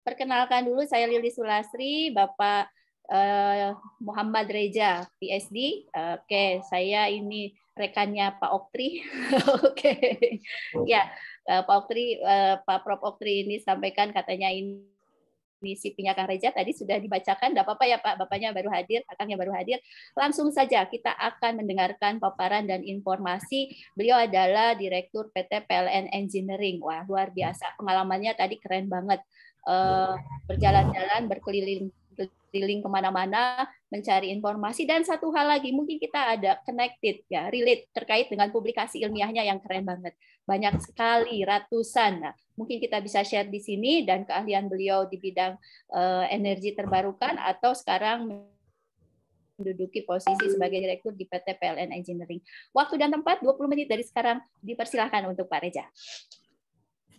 Perkenalkan dulu, saya Lili Sulastri, Bapak Muhammad Reza, PhD. Oke, saya ini rekannya Pak Oktri. Oke, ya Pak Oktri, Pak Prof Oktri ini sampaikan katanya ini CV-nya Kang Reza tadi sudah dibacakan. Tidak apa-apa ya Pak, Bapaknya baru hadir, Kakangnya baru hadir. Langsung saja kita akan mendengarkan paparan dan informasi. Beliau adalah Direktur PT PLN Engineering. Wah, luar biasa. Pengalamannya tadi keren banget. Berjalan-jalan, berkeliling kemana-mana, mencari informasi, dan satu hal lagi, mungkin kita ada connected, ya, relate terkait dengan publikasi ilmiahnya yang keren banget. Banyak sekali, ratusan. Nah, mungkin kita bisa share di sini, dan keahlian beliau di bidang energi terbarukan, atau sekarang menduduki posisi sebagai direktur di PT PLN Engineering. Waktu dan tempat 20 menit dari sekarang, dipersilahkan untuk Pak Reza.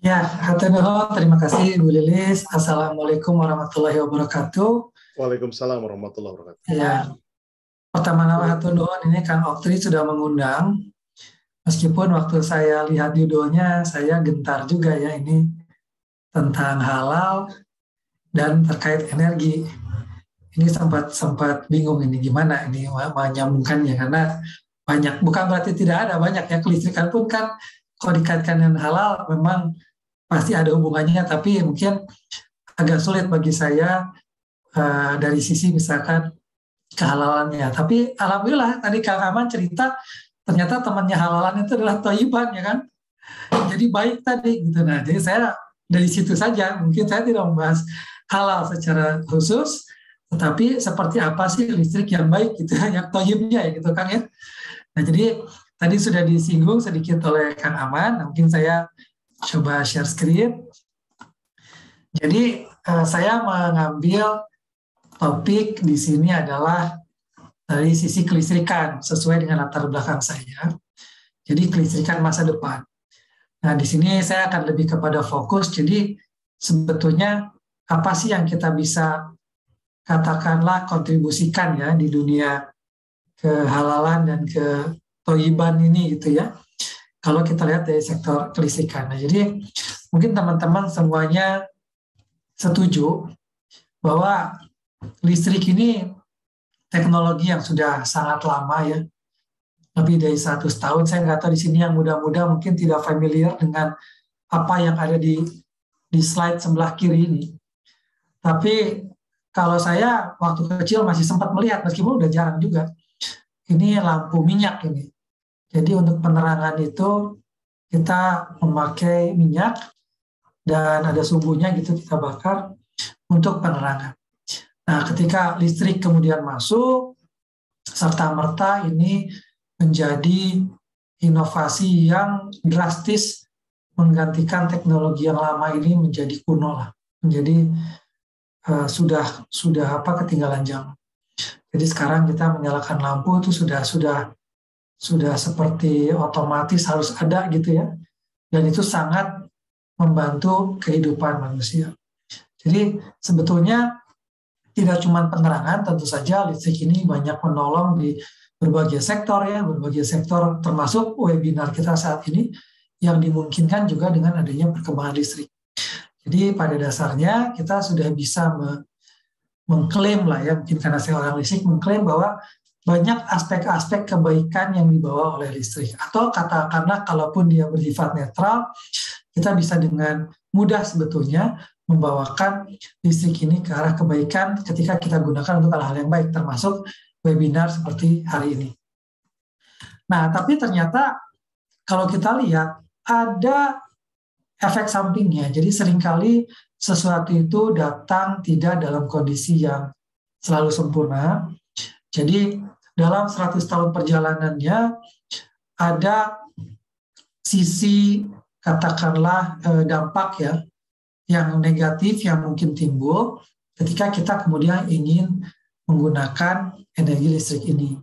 Ya, terima kasih Bu Lilis. Assalamualaikum warahmatullahi wabarakatuh. Waalaikumsalam warahmatullahi wabarakatuh. Ya, pertama-tama hatur nuhun, ini Kang Oktri sudah mengundang. Meskipun waktu saya lihat judulnya, saya gentar juga ya, ini tentang halal dan terkait energi. Ini sempat bingung ini gimana ini menyambungkannya, karena banyak, bukan berarti tidak ada, banyak ya, kelistrikan pun kan kalau dikaitkan dengan halal memang pasti ada hubungannya, tapi mungkin agak sulit bagi saya dari sisi misalkan kehalalannya. Tapi alhamdulillah tadi Kang Aman cerita ternyata temannya halalan itu adalah Thoyiban, ya kan? Jadi baik tadi gitu. Nah, jadi saya dari situ saja, mungkin saya tidak membahas halal secara khusus, tetapi seperti apa sih listrik yang baik gitu, yang Thoyibnya ya gitu Kang ya. Nah, jadi tadi sudah disinggung sedikit oleh Kang Aman, mungkin saya coba share screen. Jadi saya mengambil topik di sini adalah dari sisi kelistrikan sesuai dengan latar belakang saya. Jadi kelistrikan masa depan. Nah, di sini saya akan lebih kepada fokus. Jadi sebetulnya apa sih yang kita bisa katakanlah kontribusikan ya di dunia kehalalan dan ketoyiban ini gitu ya. Kalau kita lihat dari sektor kelistrikan. Nah, jadi mungkin teman-teman semuanya setuju bahwa listrik ini teknologi yang sudah sangat lama ya, lebih dari 100 tahun. Saya nggak tahu di sini yang muda-muda mungkin tidak familiar dengan apa yang ada di slide sebelah kiri ini. Tapi kalau saya waktu kecil masih sempat melihat, meskipun udah jarang juga, ini lampu minyak ini. Jadi untuk penerangan itu kita memakai minyak dan ada sumbunya gitu kita bakar untuk penerangan. Nah, ketika listrik kemudian masuk, serta-merta ini menjadi inovasi yang drastis menggantikan teknologi yang lama ini menjadi kuno lah, menjadi sudah ketinggalan zaman. Jadi sekarang kita menyalakan lampu itu sudah seperti otomatis harus ada gitu ya, dan itu sangat membantu kehidupan manusia. Jadi sebetulnya tidak cuma penerangan, tentu saja listrik ini banyak menolong di berbagai sektor ya, berbagai sektor termasuk webinar kita saat ini yang dimungkinkan juga dengan adanya perkembangan listrik. Jadi pada dasarnya kita sudah bisa mengklaim lah ya, mungkin karena saya orang listrik, mengklaim bahwa banyak aspek-aspek kebaikan yang dibawa oleh listrik. Atau katakanlah kalaupun dia bersifat netral, kita bisa dengan mudah sebetulnya membawakan listrik ini ke arah kebaikan ketika kita gunakan untuk hal-hal yang baik, termasuk webinar seperti hari ini. Nah, tapi ternyata kalau kita lihat ada efek sampingnya. Jadi seringkali sesuatu itu datang tidak dalam kondisi yang selalu sempurna. Jadi dalam 100 tahun perjalanannya ada sisi katakanlah dampak ya yang negatif yang mungkin timbul ketika kita kemudian ingin menggunakan energi listrik ini.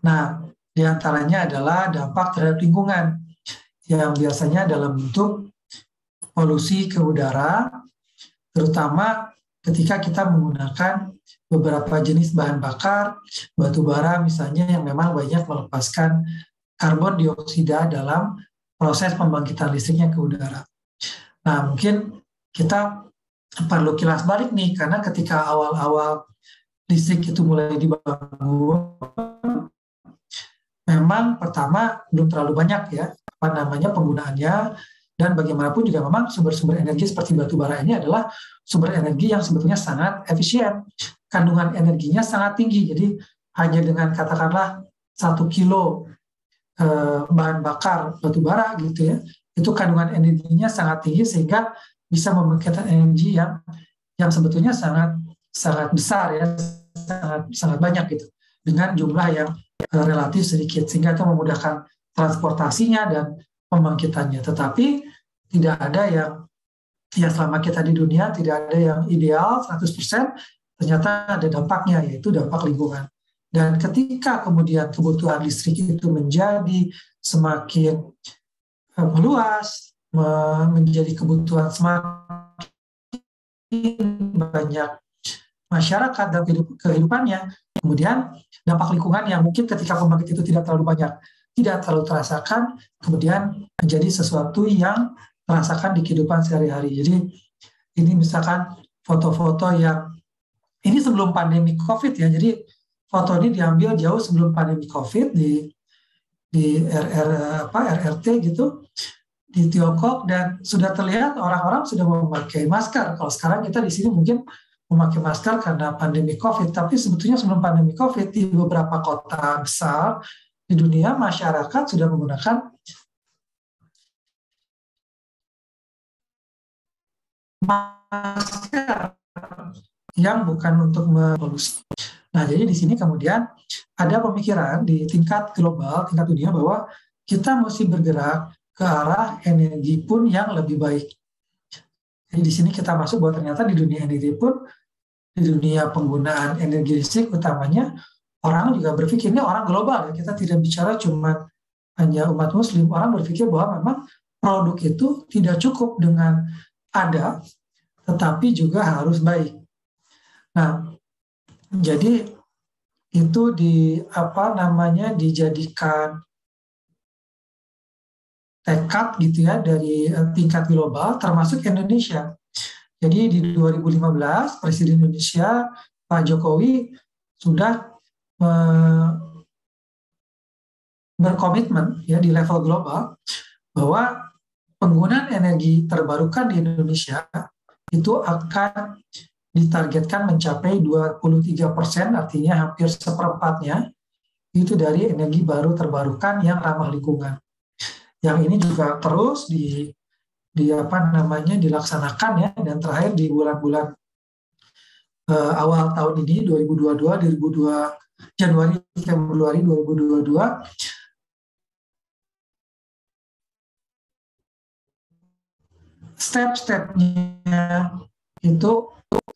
Nah, diantaranya adalah dampak terhadap lingkungan yang biasanya dalam bentuk polusi ke udara, terutama ketika kita menggunakan beberapa jenis bahan bakar, batu bara misalnya yang memang banyak melepaskan karbon dioksida dalam proses pembangkitan listriknya ke udara. Nah, mungkin kita perlu kilas balik nih, karena ketika awal-awal listrik itu mulai dibangun, memang pertama belum terlalu banyak ya penggunaannya, dan bagaimanapun juga memang sumber-sumber energi seperti batu bara ini adalah sumber energi yang sebetulnya sangat efisien, kandungan energinya sangat tinggi. Jadi hanya dengan katakanlah 1 kilo bahan bakar batu bara gitu ya, itu kandungan energinya sangat tinggi sehingga bisa membangkitkan energi yang sebetulnya sangat sangat besar ya, sangat banyak gitu, dengan jumlah yang relatif sedikit, sehingga itu memudahkan transportasinya dan pembangkitannya. Tetapi tidak ada yang, ya selama kita di dunia tidak ada yang ideal 100%, ternyata ada dampaknya, yaitu dampak lingkungan. Dan ketika kemudian kebutuhan listrik itu menjadi semakin meluas, menjadi kebutuhan semakin banyak masyarakat dan kehidupannya, kemudian dampak lingkungan yang mungkin ketika pembangkit itu tidak terlalu banyak, tidak terlalu terasakan, kemudian menjadi sesuatu yang terasakan di kehidupan sehari-hari. Jadi ini misalkan foto-foto yang ini sebelum pandemi COVID ya, jadi foto ini diambil jauh sebelum pandemi COVID di RRT gitu di Tiongkok, dan sudah terlihat orang-orang sudah memakai masker. Kalau sekarang kita di sini mungkin memakai masker karena pandemi COVID, tapi sebetulnya sebelum pandemi COVID di beberapa kota besar di dunia masyarakat sudah menggunakan masker yang bukan untuk polusi. Nah, jadi di sini kemudian ada pemikiran di tingkat global, tingkat dunia, bahwa kita mesti bergerak ke arah energi pun yang lebih baik. Jadi di sini kita masuk bahwa ternyata di dunia energi pun, di dunia penggunaan energi listrik utamanya, orang juga berpikir, ini orang global ya, kita tidak bicara cuma hanya umat muslim, orang berpikir bahwa memang produk itu tidak cukup dengan ada, tetapi juga harus baik. Nah, jadi itu dijadikan tekad gitu ya dari tingkat global, termasuk Indonesia. Jadi di 2015 Presiden Indonesia Pak Jokowi sudah berkomitmen ya di level global bahwa penggunaan energi terbarukan di Indonesia itu akan ditargetkan mencapai 23%, artinya hampir seperempatnya itu dari energi baru terbarukan yang ramah lingkungan. Yang ini juga terus dilaksanakan ya, dan terakhir di bulan-bulan awal tahun ini 2022 Januari Februari 2022 step-stepnya itu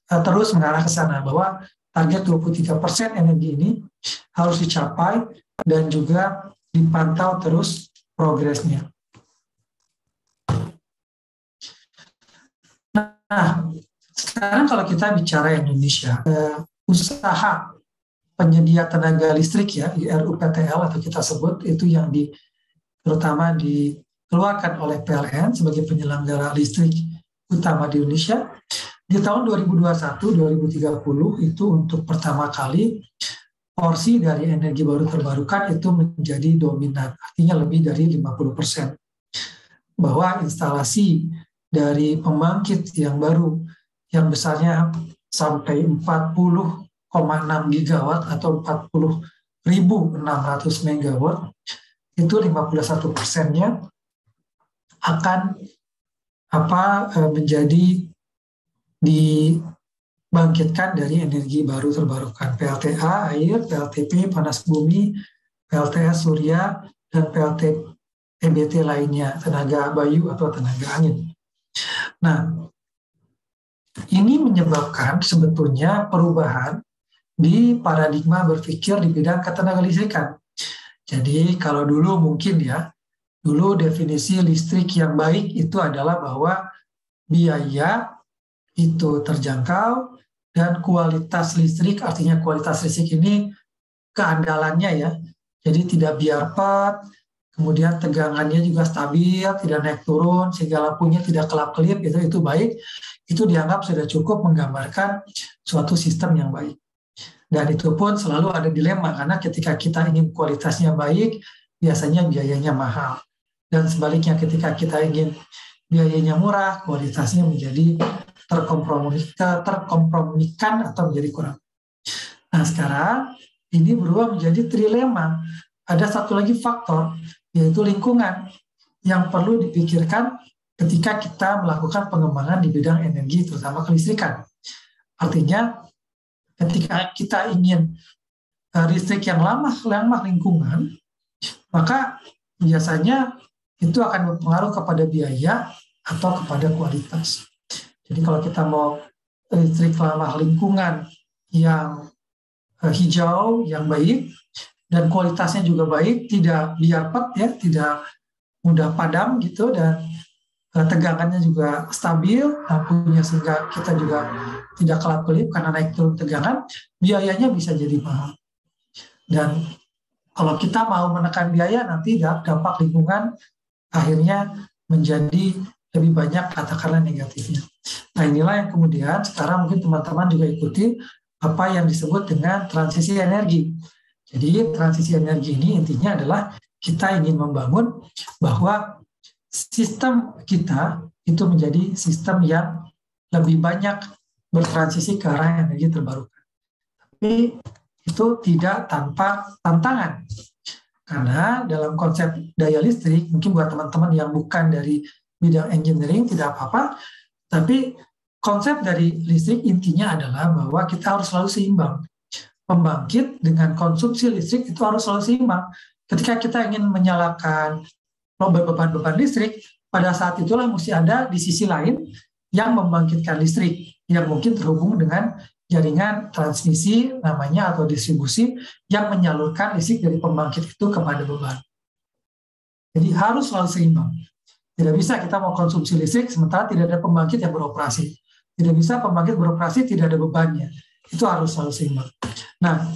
terus mengarah ke sana, bahwa target 23% energi ini harus dicapai dan juga dipantau terus progresnya. Nah, sekarang kalau kita bicara Indonesia, usaha penyedia tenaga listrik ya, RUPTL atau kita sebut, itu yang terutama dikeluarkan oleh PLN sebagai penyelenggara listrik utama di Indonesia. Di tahun 2021-2030 itu untuk pertama kali porsi dari energi baru terbarukan itu menjadi dominan, artinya lebih dari 50%. Bahwa instalasi dari pembangkit yang baru, yang besarnya sampai 40,6 gigawatt atau 40.600 megawatt, itu 51%-nya akan menjadi dibangkitkan dari energi baru terbarukan, PLTA air, PLTP panas bumi, PLTS surya, dan PLT-EBT lainnya, tenaga bayu atau tenaga angin. Nah, ini menyebabkan sebetulnya perubahan di paradigma berpikir di bidang ketenaga listrikan. Jadi kalau dulu mungkin ya, dulu definisi listrik yang baik itu adalah bahwa biaya itu terjangkau, dan kualitas listrik, artinya kualitas listrik ini keandalannya ya, jadi tidak biarpet, kemudian tegangannya juga stabil, tidak naik turun, sehingga lampunya tidak kelap-kelip, itu baik. Itu dianggap sudah cukup menggambarkan suatu sistem yang baik. Dan itu pun selalu ada dilema, karena ketika kita ingin kualitasnya baik, biasanya biayanya mahal. Dan sebaliknya ketika kita ingin biayanya murah, kualitasnya menjadi terkompromikan atau menjadi kurang. Nah sekarang ini berubah menjadi trilema. Ada satu lagi faktor, yaitu lingkungan yang perlu dipikirkan ketika kita melakukan pengembangan di bidang energi, terutama kelistrikan. Artinya, ketika kita ingin listrik yang ramah lingkungan, maka biasanya itu akan berpengaruh kepada biaya atau kepada kualitas. Jadi kalau kita mau listrik ramah lingkungan yang hijau, yang baik, dan kualitasnya juga baik, tidak biarpet ya, tidak mudah padam gitu, dan tegangannya juga stabil, lampunya sehingga kita juga tidak kelap-kelip karena naik turun tegangan, biayanya bisa jadi mahal. Dan kalau kita mau menekan biaya, nanti dampak lingkungan akhirnya menjadi lebih banyak katakanlah negatifnya. Nah inilah yang kemudian sekarang mungkin teman-teman juga ikuti apa yang disebut dengan transisi energi. Jadi transisi energi ini intinya adalah kita ingin membangun bahwa sistem kita itu menjadi sistem yang lebih banyak bertransisi ke arah energi terbarukan. Tapi itu tidak tanpa tantangan. Karena dalam konsep daya listrik, mungkin buat teman-teman yang bukan dari bidang engineering tidak apa-apa, tapi konsep dari listrik intinya adalah bahwa kita harus selalu seimbang. Pembangkit dengan konsumsi listrik itu harus selalu seimbang. Ketika kita ingin menyalakan beban-beban listrik, pada saat itulah mesti ada di sisi lain yang membangkitkan listrik, yang mungkin terhubung dengan jaringan transmisi namanya atau distribusi yang menyalurkan listrik dari pembangkit itu kepada beban. Jadi harus selalu seimbang. Tidak bisa kita mau konsumsi listrik sementara tidak ada pembangkit yang beroperasi. Tidak bisa pembangkit beroperasi tidak ada bebannya. Itu harus selalu seimbang. Nah,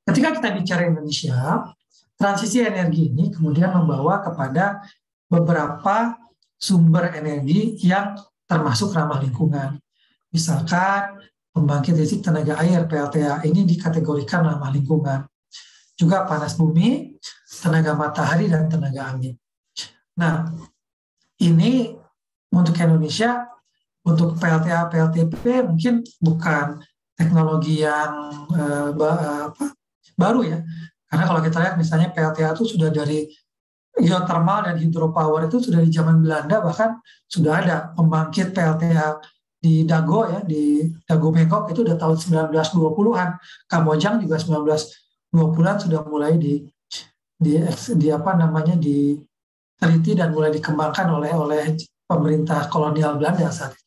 ketika kita bicara Indonesia, transisi energi ini kemudian membawa kepada beberapa sumber energi yang termasuk ramah lingkungan. Misalkan pembangkit listrik tenaga air (PLTA) ini dikategorikan ramah lingkungan. Juga panas bumi, tenaga matahari, dan tenaga angin. Nah, ini untuk Indonesia, untuk PLTA, PLTP mungkin bukan teknologi yang baru ya. Karena kalau kita lihat misalnya PLTA itu sudah dari geothermal dan hydropower itu sudah di zaman Belanda, bahkan sudah ada pembangkit PLTA di Dago ya, di Dago Bengkok itu udah tahun 1920-an. Kamojang juga 1920-an sudah mulai diteliti dan mulai dikembangkan oleh pemerintah kolonial Belanda saat itu.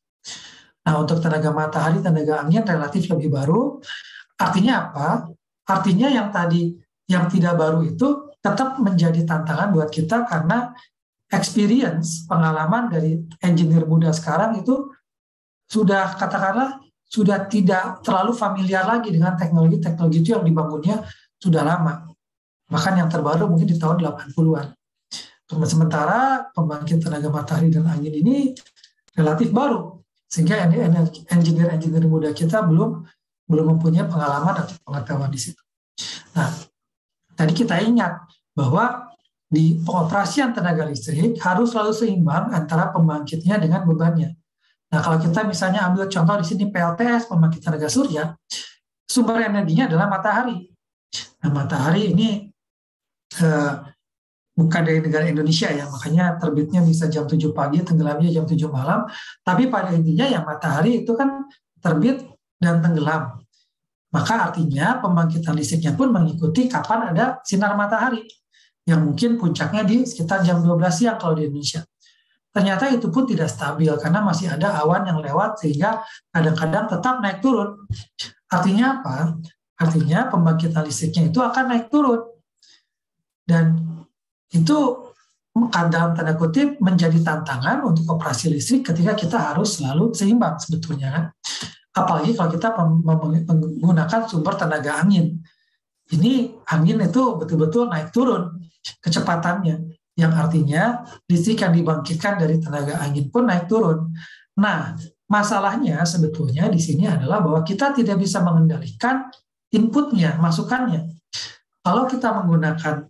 Nah, untuk tenaga matahari, tenaga angin relatif lebih baru. Artinya apa? Artinya yang tidak baru itu tetap menjadi tantangan buat kita karena experience, pengalaman dari engineer muda sekarang itu sudah katakanlah sudah tidak terlalu familiar lagi dengan teknologi-teknologi itu yang dibangunnya sudah lama. Bahkan yang terbaru mungkin di tahun 80-an. Sementara pembangkit tenaga matahari dan angin ini relatif baru. Sehingga engineer muda kita belum mempunyai pengalaman atau pengetahuan di situ. Nah, tadi kita ingat bahwa di pengoperasian tenaga listrik harus selalu seimbang antara pembangkitnya dengan bebannya. Nah, kalau kita misalnya ambil contoh di sini PLTS, pembangkit tenaga surya, sumber energinya adalah matahari. Nah, matahari ini bukan dari negara Indonesia ya, makanya terbitnya bisa jam 7 pagi, tenggelamnya jam 7 malam. Tapi pada intinya ya matahari itu kan terbit dan tenggelam. Maka artinya pembangkitan listriknya pun mengikuti kapan ada sinar matahari, yang mungkin puncaknya di sekitar jam 12 siang kalau di Indonesia. Ternyata itu pun tidak stabil karena masih ada awan yang lewat sehingga kadang-kadang tetap naik turun. Artinya apa? Artinya pembangkitan listriknya itu akan naik turun. Dan itu dalam tanda kutip menjadi tantangan untuk operasi listrik ketika kita harus selalu seimbang sebetulnya kan. Apalagi kalau kita menggunakan sumber tenaga angin. Ini angin itu betul-betul naik turun. kecepatannya, yang artinya listrik yang dibangkitkan dari tenaga angin pun naik turun. Nah, masalahnya sebetulnya di sini adalah bahwa kita tidak bisa mengendalikan inputnya, masukannya. Kalau kita menggunakan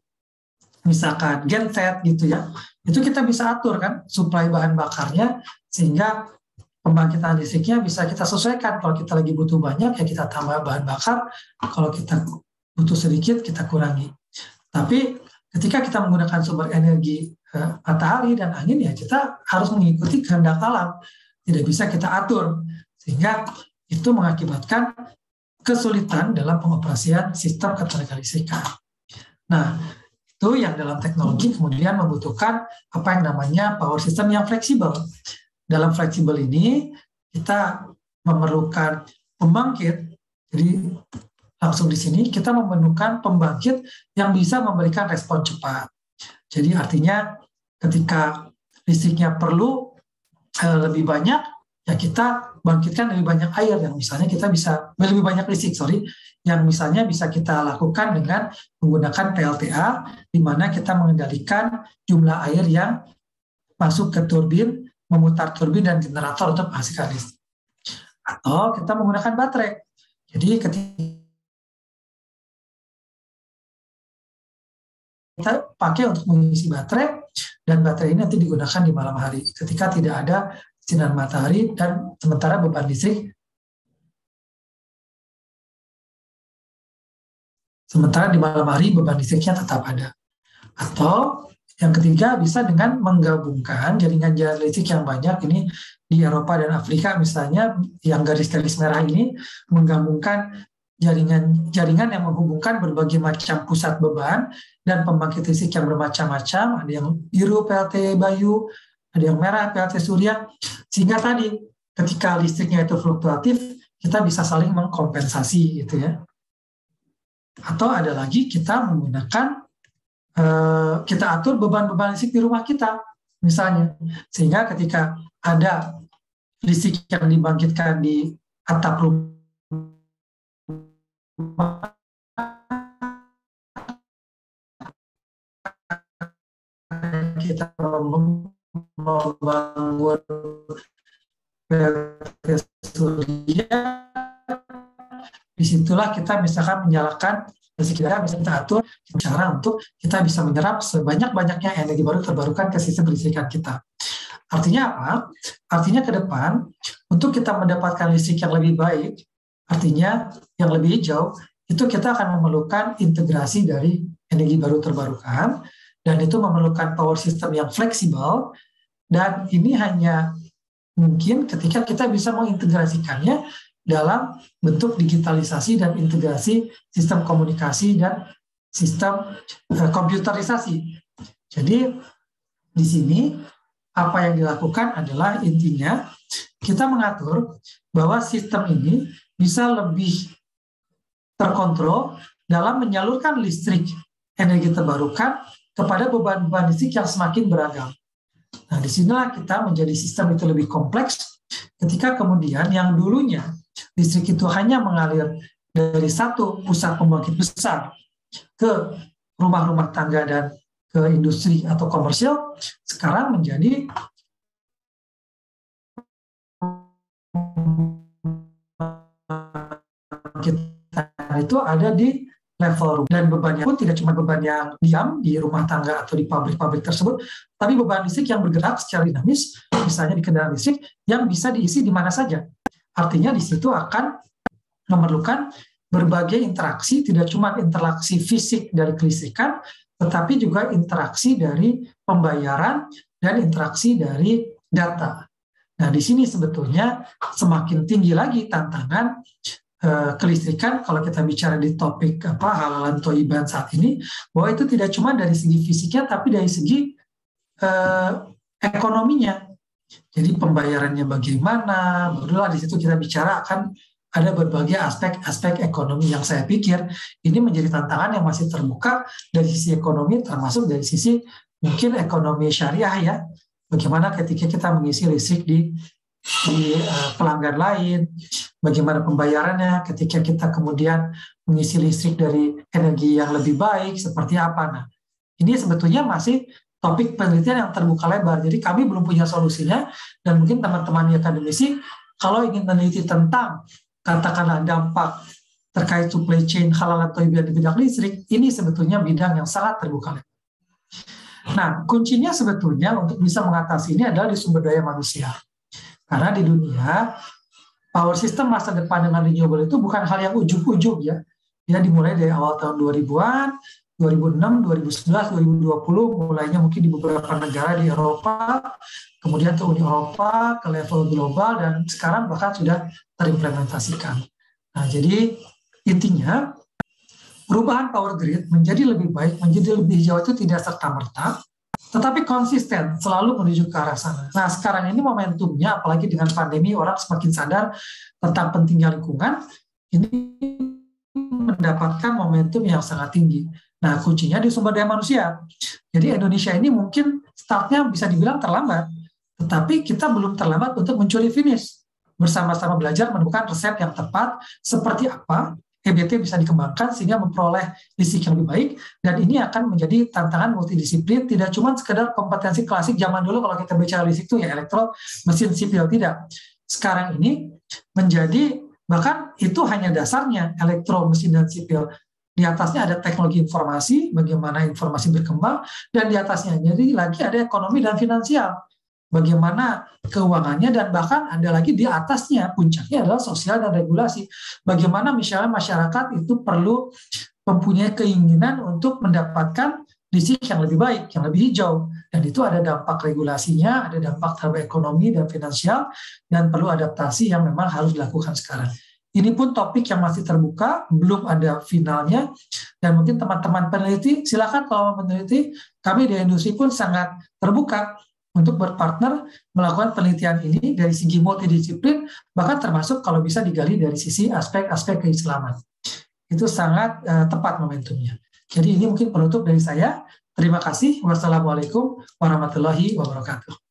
misalkan genset gitu ya, itu kita bisa atur kan suplai bahan bakarnya, sehingga pembangkitan listriknya bisa kita sesuaikan. Kalau kita lagi butuh banyak, ya kita tambah bahan bakar. Kalau kita butuh sedikit, kita kurangi. Tapi ketika kita menggunakan sumber energi matahari dan angin, ya kita harus mengikuti kehendak alam. Tidak bisa kita atur. Sehingga itu mengakibatkan kesulitan dalam pengoperasian sistem ketenagalistrikan. Nah, itu yang dalam teknologi kemudian membutuhkan apa yang namanya power system yang fleksibel. Dalam fleksibel ini kita memerlukan pembangkit. Jadi langsung di sini kita memerlukan pembangkit yang bisa memberikan respon cepat. Jadi artinya ketika listriknya perlu lebih banyak, ya kita bangkitkan lebih banyak air, yang misalnya kita bisa lebih banyak listrik, yang misalnya bisa kita lakukan dengan menggunakan PLTA, di mana kita mengendalikan jumlah air yang masuk ke turbin, memutar turbin dan generator untuk menghasilkan listrik. Atau kita menggunakan baterai. Jadi ketika kita pakai untuk mengisi baterai, dan baterai ini nanti digunakan di malam hari ketika tidak ada sinar matahari dan sementara beban listrik. Sementara di malam hari beban listriknya tetap ada. Atau yang ketiga bisa dengan menggabungkan jaringan listrik yang banyak, ini di Eropa dan Afrika misalnya, yang garis-garis merah ini menggabungkan jaringan yang menghubungkan berbagai macam pusat beban dan pembangkit listrik yang bermacam-macam. Ada yang biru PLT Bayu, ada yang merah PLT Surya, sehingga tadi ketika listriknya itu fluktuatif, kita bisa saling mengkompensasi gitu ya. Atau ada lagi kita menggunakan kita atur beban-beban listrik di rumah kita misalnya, sehingga ketika ada listrik yang dibangkitkan di atap rumah kita membangun PLT Surya, disitulah kita misalkan menyalakan listrik kita, bisa kita atur cara untuk kita bisa menyerap sebanyak-banyaknya energi baru terbarukan ke sistem listrikan kita. Artinya apa? Artinya ke depan untuk kita mendapatkan listrik yang lebih baik, artinya yang lebih hijau, itu kita akan memerlukan integrasi dari energi baru terbarukan, dan itu memerlukan power system yang fleksibel, dan ini hanya mungkin ketika kita bisa mengintegrasikannya dalam bentuk digitalisasi dan integrasi sistem komunikasi dan sistem komputerisasi. Jadi di sini apa yang dilakukan adalah intinya kita mengatur bahwa sistem ini bisa lebih terkontrol dalam menyalurkan listrik energi terbarukan kepada beban-beban listrik yang semakin beragam. Nah, disinilah kita menjadi sistem itu lebih kompleks ketika kemudian yang dulunya listrik itu hanya mengalir dari satu pusat pembangkit besar ke rumah-rumah tangga dan ke industri atau komersial, sekarang menjadi kita itu ada di level rumah, dan bebannya pun tidak cuma beban yang diam di rumah tangga atau di pabrik-pabrik tersebut, tapi beban listrik yang bergerak secara dinamis, misalnya di kendaraan listrik yang bisa diisi di mana saja. Artinya di situ akan memerlukan berbagai interaksi, tidak cuma interaksi fisik dari kelistrikan, tetapi juga interaksi dari pembayaran dan interaksi dari data. Nah, di sini sebetulnya semakin tinggi lagi tantangan kelistrikan kalau kita bicara di topik halalan toiban saat ini, bahwa itu tidak cuma dari segi fisiknya, tapi dari segi ekonominya. Jadi pembayarannya bagaimana, barulah di situ kita bicara akan ada berbagai aspek ekonomi yang saya pikir ini menjadi tantangan yang masih terbuka dari sisi ekonomi, termasuk dari sisi mungkin ekonomi syariah ya. Bagaimana ketika kita mengisi listrik di pelanggan lain, bagaimana pembayarannya ketika kita kemudian mengisi listrik dari energi yang lebih baik, seperti apa. Nah, Ini sebetulnya masih topik penelitian yang terbuka lebar. Jadi kami belum punya solusinya, dan mungkin teman-teman di akademisi kalau ingin meneliti tentang katakanlah dampak terkait supply chain halal atau di bidang listrik, ini sebetulnya bidang yang sangat terbuka lebar. Nah, kuncinya sebetulnya untuk bisa mengatasi ini adalah di sumber daya manusia. Karena di dunia, power system masa depan dengan renewable itu bukan hal yang ujug-ujug ya. Dia dimulai dari awal tahun 2000-an, 2006, 2011, 2020, mulainya mungkin di beberapa negara di Eropa, kemudian ke Uni Eropa, ke level global, dan sekarang bahkan sudah terimplementasikan. Nah, jadi intinya, perubahan power grid menjadi lebih baik, menjadi lebih hijau itu tidak serta-merta, tetapi konsisten selalu menuju ke arah sana. Nah, sekarang ini momentumnya, apalagi dengan pandemi, orang semakin sadar tentang pentingnya lingkungan, ini mendapatkan momentum yang sangat tinggi. Nah, kuncinya di sumber daya manusia. Jadi Indonesia ini mungkin startnya bisa dibilang terlambat, tetapi kita belum terlambat untuk mencuri finish. Bersama-sama belajar menemukan resep yang tepat, seperti apa EBT bisa dikembangkan sehingga memperoleh listrik yang lebih baik, dan ini akan menjadi tantangan multidisiplin, tidak cuma sekedar kompetensi klasik zaman dulu kalau kita bicara listrik itu ya elektro, mesin, sipil, tidak. Sekarang ini menjadi, bahkan itu hanya dasarnya, elektro, mesin, dan sipil. Di atasnya ada teknologi informasi, bagaimana informasi berkembang, dan di atasnya jadi lagi ada ekonomi dan finansial, bagaimana keuangannya, dan bahkan ada lagi di atasnya, puncaknya adalah sosial dan regulasi. Bagaimana misalnya masyarakat itu perlu mempunyai keinginan untuk mendapatkan listrik yang lebih baik, yang lebih hijau. Dan itu ada dampak regulasinya, ada dampak terhadap ekonomi dan finansial, dan perlu adaptasi yang memang harus dilakukan sekarang. Ini pun topik yang masih terbuka, belum ada finalnya, dan mungkin teman-teman peneliti, silakan kalau mau meneliti, kami di industri pun sangat terbuka untuk berpartner melakukan penelitian ini dari segi multidisiplin, bahkan termasuk kalau bisa digali dari sisi aspek-aspek keislaman. Itu sangat tepat momentumnya. Jadi ini mungkin penutup dari saya. Terima kasih. Wassalamualaikum warahmatullahi wabarakatuh.